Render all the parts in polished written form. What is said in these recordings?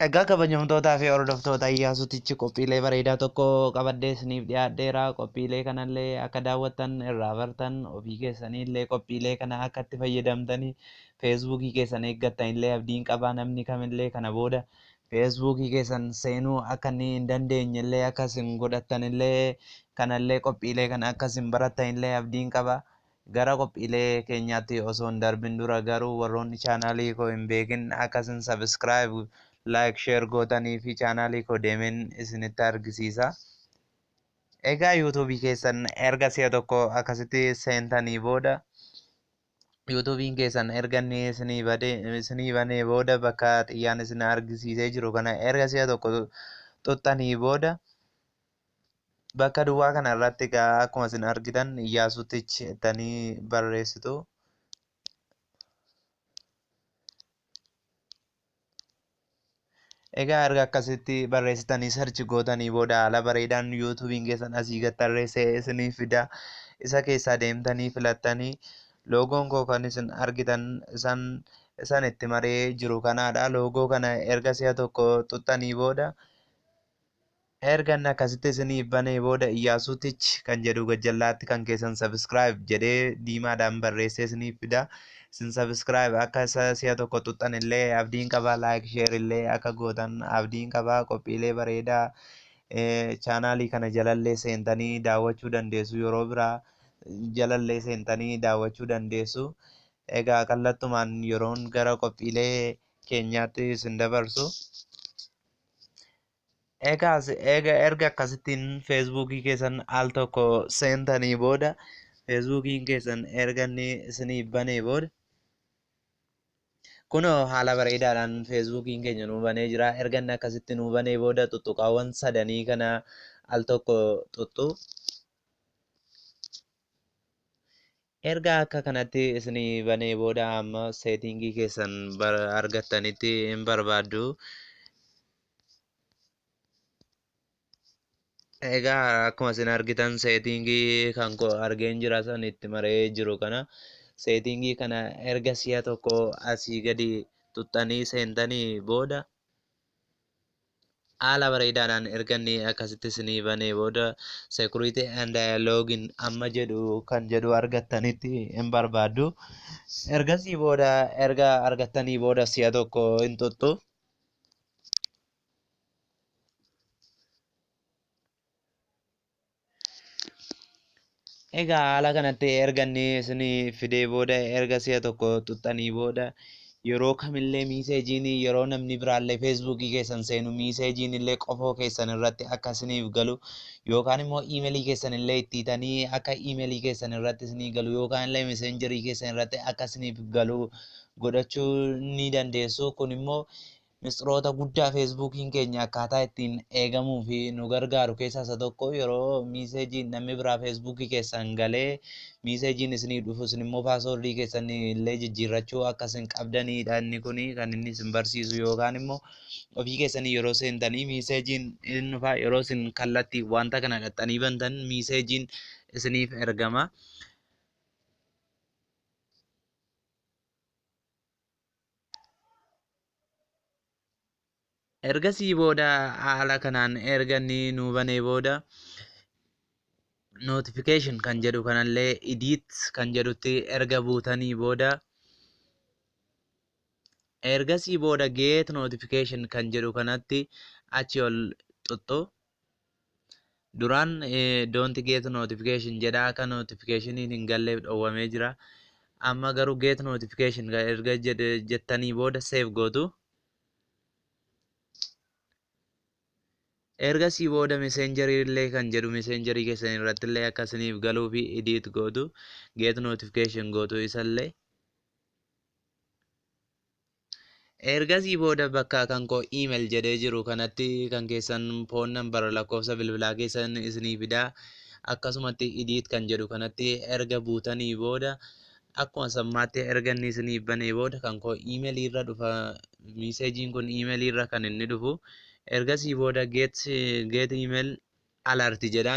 Egaa kabajamtootaa fi hordoftoota Iyyaasuutichi qophiilee bareedaa tokko qabadhee isiniif dhiyaadheera. Qophiilee kanallee akka daawwattan irraa bartan ofii keessaniillee qophiilee kana akka itti fayyadamtanii feesbuukii keessan eeggattanillee abdiin qabaa. Namni kamillee kana booda feesbuukii keessan seenuu akka inni hin dandeenyellee akka isin godhattanillee kanallee qophiilee kana akka isin barattanillee abdiin qaba. Gara qophiilee keenyaatti osoo hin darbin dura garuu warroonni chaanaalii koo hin beekin akka isin sabiskiraayib share gootanii fi chaanaalii koo deemeen isinitti argisiisa. Egaa yuutuubii keessan erga si'a tokko akkasitti seentanii booda yuutuubiin keessan erga inni isinii banee booda bakka xiyyaan isin argisiisee jiru kana erga si'a tokko xuxxanii booda bakka duwwaa kana irratti akkuma isin argitan Iyyaasuutichi jettanii barreessitu. Egaa erga akkasitti barreessitanii sarchi gootanii booda haala bareedaan yuutuubiin keessan asii gad tarreessee isinii fida. Isa keessaa deemtanii filattanii loogoon koo kan isin argitan isan itti maree jiru kanaadha. Loogoo kana erga si'a tokko xuxxanii booda erga inni akkasitti isinii banee booda Iyyaasuutichi kan jedhu gajjallaatti kan keessan sabiskiraayib jedhee diimaadhaan barreessee isinii fida. Isin sabiskiraayib akka si'a tokko xuxxan illee abdiin qabaa. Laayik sheer illee akka gootan abdiin qabaa. Qophiilee bareedaa chaanaalii kana jalallee seentanii daawwachuu dandeessu. Yeroo biraa jalallee seentanii daawwachuu dandeessu. Egaa kallattumaan yeroon gara qophiilee keenyaatti isin dabarsu. Egaa erga akkasittiin feesbuukii keessan al tokko seentanii booda feesbuukiin keessan erga inni isinii banee booda kunoo haala bareedaadhaan feesbuukiin keenya nuu banee jira. Erga inni akkasitti nuu banee booda tuttuqaawwan sadanii kana al tokko tuttu. Erga akka kanatti isinii banee booda amma seetingii keessan argattanitti hin barbaaddu. Egaa akkuma isin argitan seetingii kan koo argeen jira san itti maree jiru kana. Seetingii kana erga si'a tokko asii gadi tuxxanii seentanii booda haala bareedaadhaan erga inni akkasitti isinii banee booda security and login amma jedhu kan jedhu argattanitti hin barbaaddu. Ergasii booda erga argattanii booda si'a tokko hin tuttu. Egaa haala kanatti erga inni isinii fidee booda erga si'a tokko xuxxanii booda yeroo kamillee miiseejiin yeroo namni biraallee feesbuukii keessan seenu miiseejiin illee qofoo keessan irratti akka isiniif galu yookaan immoo iimeelii keessan illee itti hiitanii akka iimeelii keessan irratti isinii galu yookaan illee meseenjarii keessan irratti akka isiniif galu godhachuu ni dandeessu. Kun immoo misxiroota guddaa feesbuukiin keenya akkaataa ittiin eegamuu fi nu gargaaru keessaa isa tokko. Yeroo miiseejiin namni biraa feesbuukii keessan galee miiseejiin isinii dhufu isin immoo paasoordii keessan illee jijjiirrachuu akka isin qabdanidha. Inni kun kan inni isin barsiisu yookaan immoo ofii keessanii yeroo seentanii miiseejiin inni dhufaa yeroo isin kallattii wanta kana dhaxxanii bantan miiseejiin isiniif ergama. Ergasii booda haala kanaan erga inni nuu banee booda notification kan jedhu kanallee edit kan jedhutti erga buutanii booda ergasii booda get notification kan jedhu kanatti achi ol tuttu. Duraan don't get notification jedha akka notificationiin hin galleef dhowwamee jira. Amma garuu get notification erga jettanii booda save gootu. Ergasii booda meseenjarii illee kan jedhu meseenjarii keessan irratti illee akka isiniif galuu fi edit gootu get notification gootu isallee. Ergasii booda bakka kan koo email jedhee jiru kanatti kan keessan phone number lakkoofsa bilbilaa keessan isinii fidaa. Akkasumatti edit kan jedhu kanatti erga buutanii booda akkuma sammaatti erga inni isinii banee booda kan koo email irra dhufa. Meeseejiin kun email irra kan inni dhufu. Ergasii booda get email alert jedha.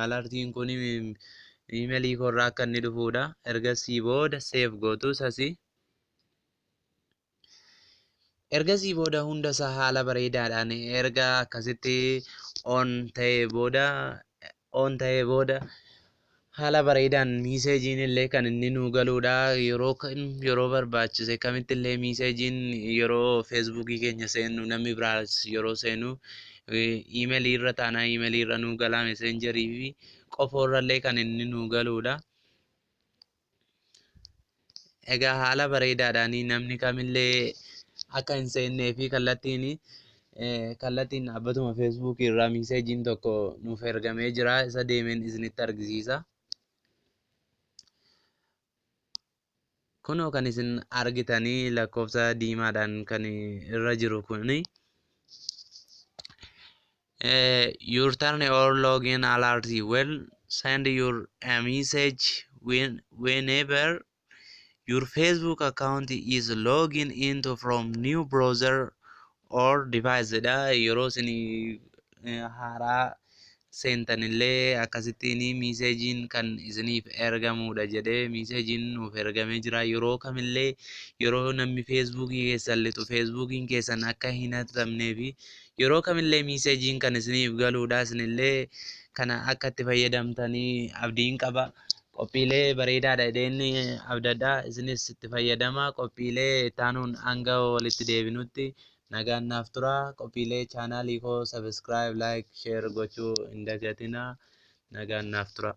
Alertiin kun emailii koorraa akka inni dhufudha. Ergasii booda save gootu sasi. Ergasii booda hunda isaa haala bareedaadhaan erga akkasitti on ta'ee booda haala bareedaan miiseejiin illee kan inni nuu galuudha. Yeroo barbaachise kamitti illee miiseejiin yeroo feesbuukii keenya seennu namni biraas yeroo seenu iimeelii irra taanaa iimeelii irra nuu galaa meseenjarii fi qofoorra illee kan inni nuu galuudha. Egaa haala bareedaadhaan namni kamillee akka hin seennee fi kallattiin dhaabbatuma feesbuukii irraa miiseejiin tokko nuuf ergamee jira. Isa deemeen isinitti argisiisa. Kunoo kan isin argitanii lakkoofsa diimaadhaan kan irra jiru kuni your turn or login alert will send your a message whenever your Facebook account is logging into from new browser or device dha. Yeroo isin haaraa seentanillee akkasittiin miiseejiin kan isiniif ergamudha jedhee miiseejiin nuuf ergamee jira. Yeroo kamillee yeroo namni feesbuukii keessan lixu feesbuukiin keessan akka hin hatamnee fi yeroo kamillee miiseejiin kan isiniif galudha. Isinillee kana akka itti fayyadamtanii abdiin qaba. Qophiilee bareedaadha jedheen abdadhaa. Isinis itti fayyadamaa. Qophiilee taanuun hanga walitti deebinutti nagaan naaf tura. Qophiilee chaanaalii koo sabiskiraayib, laayik, sheer gochuu hin dagatinaa. Nagaan naaf tura.